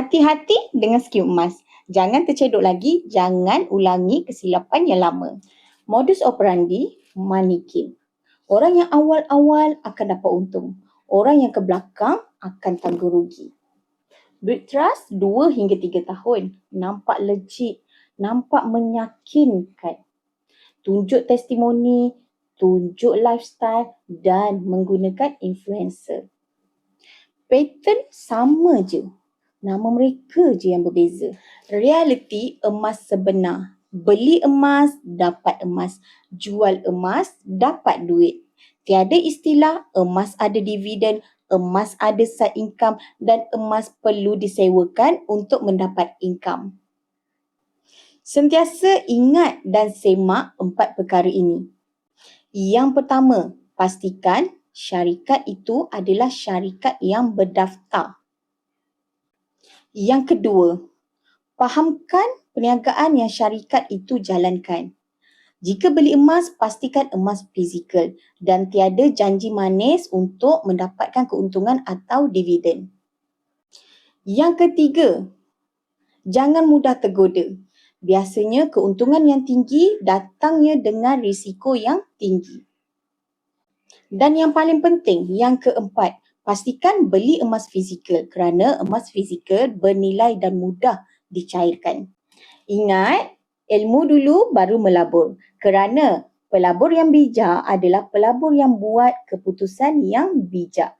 Hati-hati dengan skim emas. Jangan tercedok lagi, jangan ulangi kesilapan yang lama. Modus operandi money game. Orang yang awal-awal akan dapat untung. Orang yang ke belakang akan tanggung rugi. Build trust 2 hingga 3 tahun. Nampak legit, nampak menyakinkan. Tunjuk testimoni, tunjuk lifestyle dan menggunakan influencer. Pattern sama je. Nama mereka je yang berbeza. Realiti emas sebenar. Beli emas, dapat emas. Jual emas, dapat duit. Tiada istilah emas ada dividen, emas ada side income dan emas perlu disewakan untuk mendapat income. Sentiasa ingat dan semak 4 perkara ini. Yang pertama, pastikan syarikat itu adalah syarikat yang berdaftar. Yang kedua, fahamkan perniagaan yang syarikat itu jalankan. Jika beli emas, pastikan emas fizikal dan tiada janji manis untuk mendapatkan keuntungan atau dividen. Yang ketiga, jangan mudah tergoda. Biasanya keuntungan yang tinggi datangnya dengan risiko yang tinggi. Dan yang paling penting, yang keempat, pastikan beli emas fizikal kerana emas fizikal bernilai dan mudah dicairkan. Ingat, ilmu dulu baru melabur kerana pelabur yang bijak adalah pelabur yang buat keputusan yang bijak.